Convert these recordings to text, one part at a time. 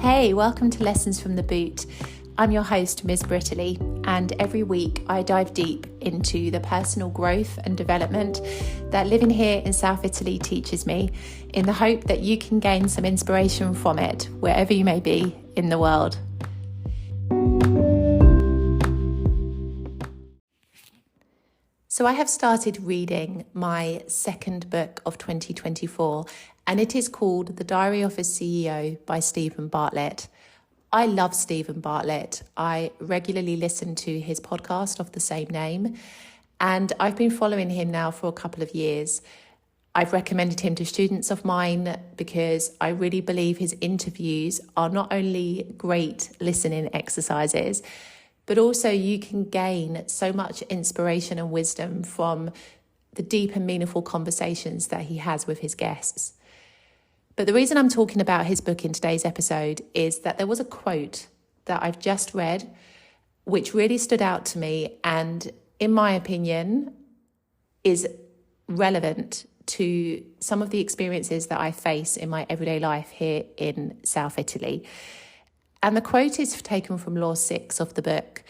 Hey, welcome to Lessons from the Boot. I'm your host, Ms. Brittany, and every week I dive deep into the personal growth and development that living here in South Italy teaches me, in the hope that you can gain some inspiration from it wherever you may be in the world. So I have started reading my second book of 2024, and it is called The Diary of a CEO by Stephen Bartlett. I love Stephen Bartlett. I regularly listen to his podcast of the same name, and I've been following him now for a couple of years. I've recommended him to students of mine because I really believe his interviews are not only great listening exercises, but also you can gain so much inspiration and wisdom from the deep and meaningful conversations that he has with his guests. But the reason I'm talking about his book in today's episode is that there was a quote that I've just read which really stood out to me and, in my opinion, is relevant to some of the experiences that I face in my everyday life here in South Italy. And the quote is taken from Law 6 of the book.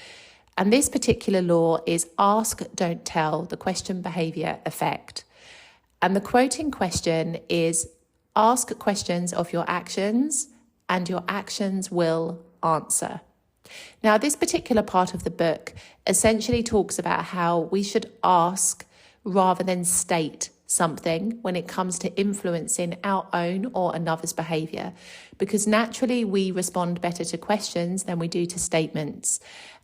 And this particular law is ask, don't tell, the question, behaviour, effect. And the quote in question is ask questions of your actions and your actions will answer. Now, this particular part of the book essentially talks about how we should ask rather than state something when it comes to influencing our own or another's behaviour, because naturally we respond better to questions than we do to statements.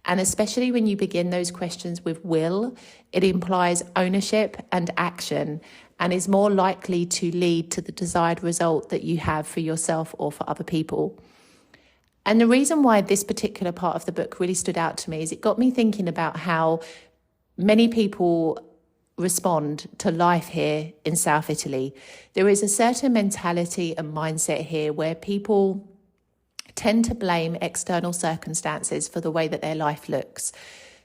And especially when you begin those questions with will, it implies ownership and action and is more likely to lead to the desired result that you have for yourself or for other people. And the reason why this particular part of the book really stood out to me is it got me thinking about how many people respond to life here in South Italy. There is a certain mentality and mindset here where people tend to blame external circumstances for the way that their life looks.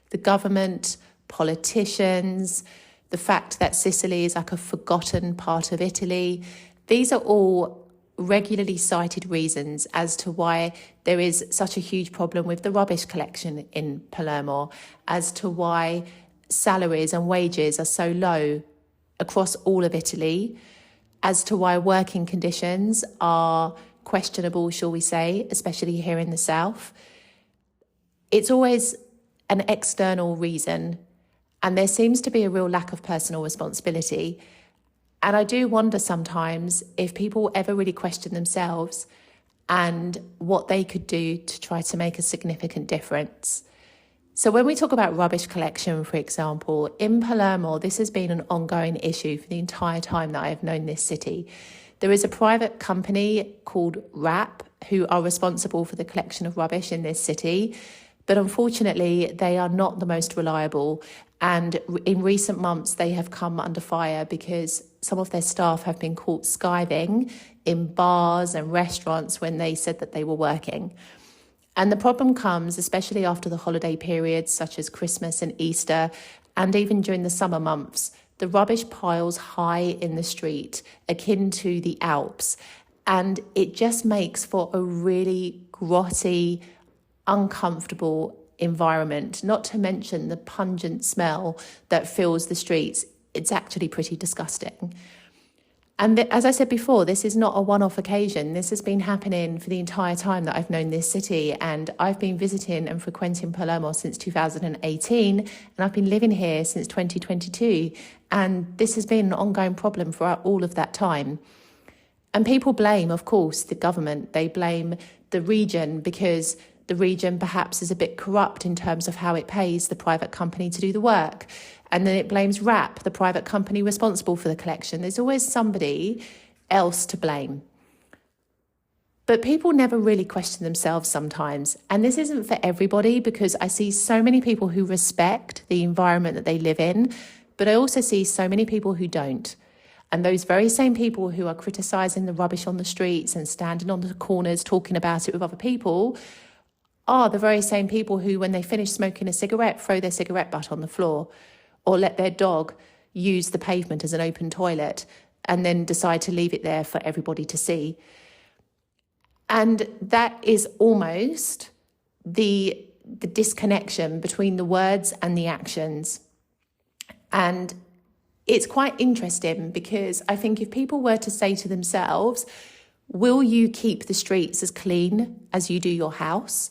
The government, politicians, the fact that Sicily is like a forgotten part of Italy. These are all regularly cited reasons as to why there is such a huge problem with the rubbish collection in Palermo, as to why salaries and wages are so low across all of Italy, as to why working conditions are questionable, shall we say, especially here in the south. It's always an external reason, and there seems to be a real lack of personal responsibility. And I do wonder sometimes if people ever really question themselves and what they could do to try to make a significant difference. So when we talk about rubbish collection, for example, in Palermo, this has been an ongoing issue for the entire time that I have known this city. There is a private company called RAP who are responsible for the collection of rubbish in this city, but unfortunately they are not the most reliable. And in recent months, they have come under fire because some of their staff have been caught skiving in bars and restaurants when they said that they were working. And the problem comes, especially after the holiday periods, such as Christmas and Easter, and even during the summer months, the rubbish piles high in the street, akin to the Alps. And it just makes for a really grotty, uncomfortable environment, not to mention the pungent smell that fills the streets. It's actually pretty disgusting. And as I said before, this is not a one-off occasion. This has been happening for the entire time that I've known this city. And I've been visiting and frequenting Palermo since 2018. And I've been living here since 2022. And this has been an ongoing problem for all of that time. And people blame, of course, the government. They blame the region because the region perhaps is a bit corrupt in terms of how it pays the private company to do the work. And then it blames RAP, the private company responsible for the collection. There's always somebody else to blame. But people never really question themselves sometimes. And this isn't for everybody, because I see so many people who respect the environment that they live in, but I also see so many people who don't. And those very same people who are criticising the rubbish on the streets and standing on the corners talking about it with other people are the very same people who, when they finish smoking a cigarette, throw their cigarette butt on the floor, or let their dog use the pavement as an open toilet and then decide to leave it there for everybody to see. And that is almost the disconnection between the words and the actions. And it's quite interesting because I think if people were to say to themselves, will you keep the streets as clean as you do your house?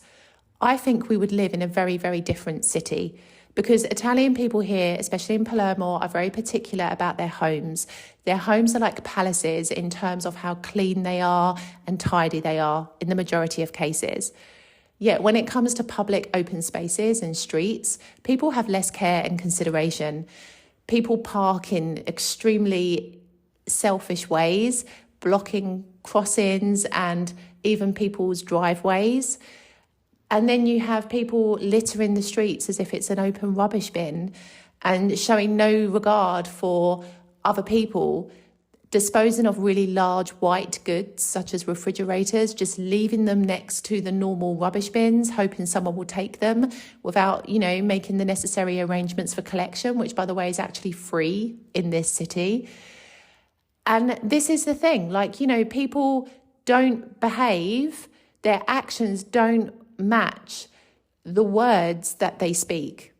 I think we would live in a very, very different city, because Italian people here, especially in Palermo, are very particular about their homes. Their homes are like palaces in terms of how clean they are and tidy they are in the majority of cases. Yet when it comes to public open spaces and streets, people have less care and consideration. People park in extremely selfish ways, blocking crossings and even people's driveways. And then you have people littering the streets as if it's an open rubbish bin and showing no regard for other people, disposing of really large white goods such as refrigerators, just leaving them next to the normal rubbish bins, hoping someone will take them without, making the necessary arrangements for collection, which, by the way, is actually free in this city. And this is the thing, people don't behave, their actions don't match the words that they speak.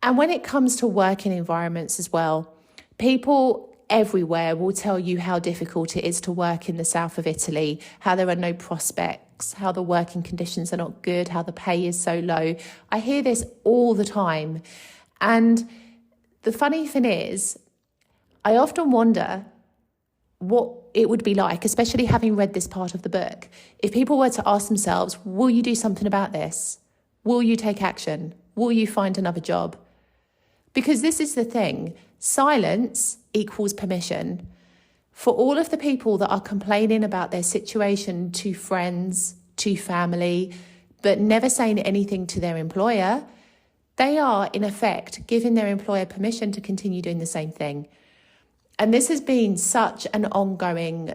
And when it comes to working environments as well, people everywhere will tell you how difficult it is to work in the south of Italy, how there are no prospects, how the working conditions are not good, how the pay is so low. I hear this all the time. And the funny thing is, I often wonder what it would be like, especially having read this part of the book, if people were to ask themselves, will you do something about this? Will you take action? Will you find another job? Because this is the thing, silence equals permission. For all of the people that are complaining about their situation to friends, to family, but never saying anything to their employer, they are in effect giving their employer permission to continue doing the same thing. And this has been such an ongoing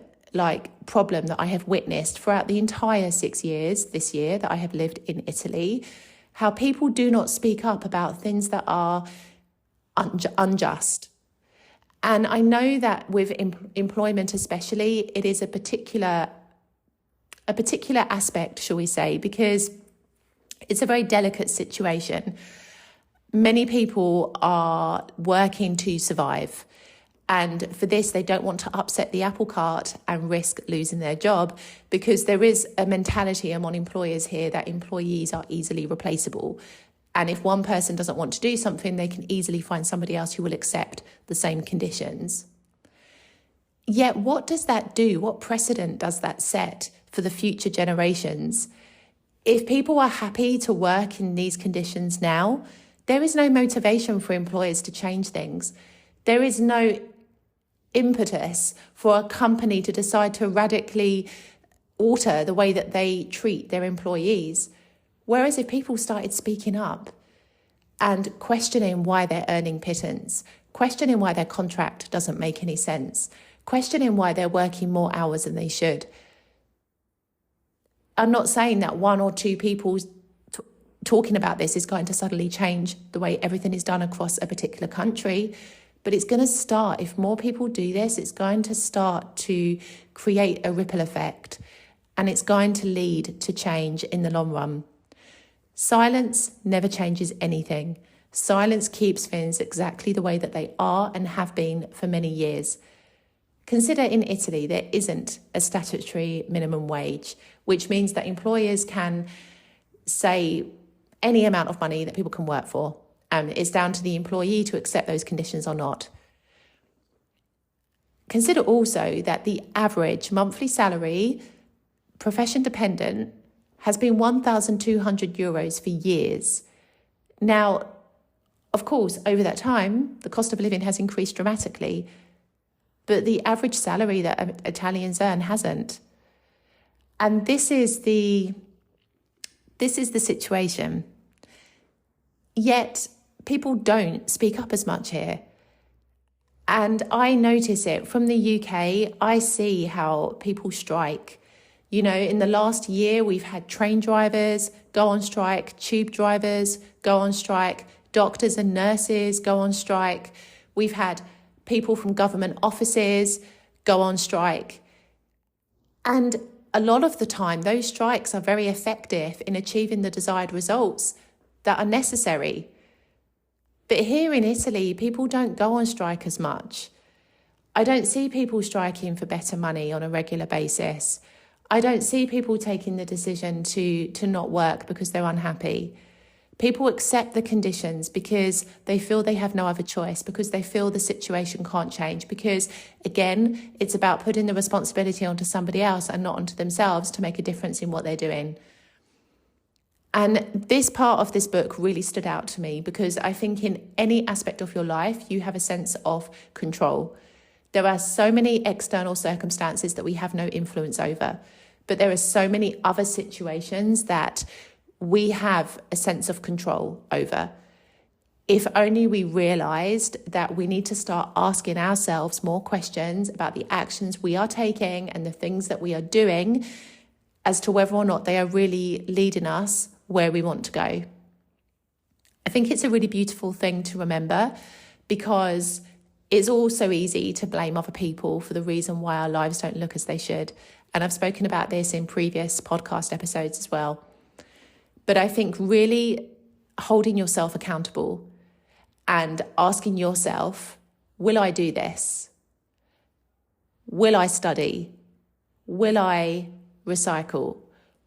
problem that I have witnessed throughout the entire 6 years this year that I have lived in Italy, how people do not speak up about things that are unjust. And I know that with employment especially, it is a particular aspect, shall we say, because it's a very delicate situation. Many people are working to survive. And for this, they don't want to upset the apple cart and risk losing their job, because there is a mentality among employers here that employees are easily replaceable. And if one person doesn't want to do something, they can easily find somebody else who will accept the same conditions. Yet what does that do? What precedent does that set for the future generations? If people are happy to work in these conditions now, there is no motivation for employers to change things. There is no impetus for a company to decide to radically alter the way that they treat their employees. Whereas if people started speaking up and questioning why they're earning pittance, questioning why their contract doesn't make any sense, questioning why they're working more hours than they should. I'm not saying that one or two people talking about this is going to suddenly change the way everything is done across a particular country. But it's going to start, if more people do this, it's going to start to create a ripple effect, and it's going to lead to change in the long run. Silence never changes anything. Silence keeps things exactly the way that they are and have been for many years. Consider in Italy, there isn't a statutory minimum wage, which means that employers can say any amount of money that people can work for. And it's down to the employee to accept those conditions or not. Consider also that the average monthly salary, profession dependent, has been €1,200 for years. Now, of course, over that time, the cost of living has increased dramatically, but the average salary that Italians earn hasn't. And this is the situation. Yet people don't speak up as much here. And I notice it from the UK. I see how people strike. In the last year, we've had train drivers go on strike, tube drivers go on strike, doctors and nurses go on strike. We've had people from government offices go on strike. And a lot of the time, those strikes are very effective in achieving the desired results that are necessary. But here in Italy, people don't go on strike as much. I don't see people striking for better money on a regular basis. I don't see people taking the decision to not work because they're unhappy. People accept the conditions because they feel they have no other choice, because they feel the situation can't change, because, again, it's about putting the responsibility onto somebody else and not onto themselves to make a difference in what they're doing. And this part of this book really stood out to me because I think in any aspect of your life, you have a sense of control. There are so many external circumstances that we have no influence over, but there are so many other situations that we have a sense of control over. If only we realized that we need to start asking ourselves more questions about the actions we are taking and the things that we are doing as to whether or not they are really leading us where we want to go. I think it's a really beautiful thing to remember because it's also easy to blame other people for the reason why our lives don't look as they should. And I've spoken about this in previous podcast episodes as well. But I think really holding yourself accountable and asking yourself, will I do this? Will I study? Will I recycle?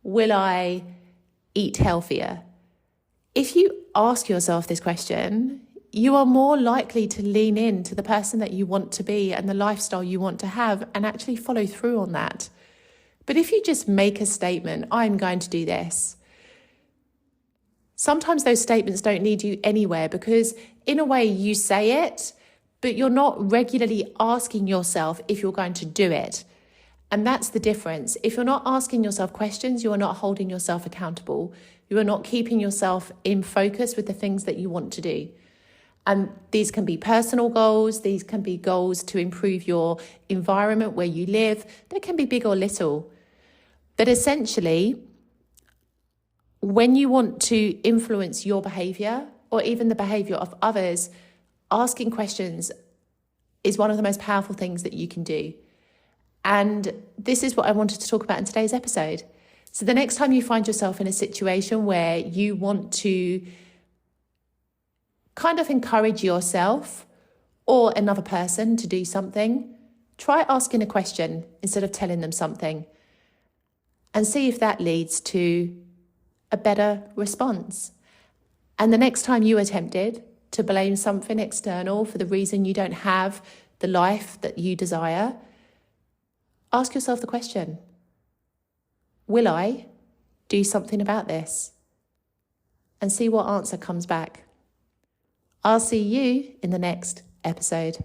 Will I eat healthier? If you ask yourself this question, you are more likely to lean into the person that you want to be and the lifestyle you want to have and actually follow through on that. But if you just make a statement, I'm going to do this, sometimes those statements don't lead you anywhere because in a way you say it, but you're not regularly asking yourself if you're going to do it. And that's the difference. If you're not asking yourself questions, you are not holding yourself accountable. You are not keeping yourself in focus with the things that you want to do. And these can be personal goals. These can be goals to improve your environment where you live. They can be big or little. But essentially, when you want to influence your behaviour or even the behaviour of others, asking questions is one of the most powerful things that you can do. And this is what I wanted to talk about in today's episode. So the next time you find yourself in a situation where you want to kind of encourage yourself or another person to do something, try asking a question instead of telling them something and see if that leads to a better response. And the next time you are tempted to blame something external for the reason you don't have the life that you desire, ask yourself the question, will I do something about this? And see what answer comes back. I'll see you in the next episode.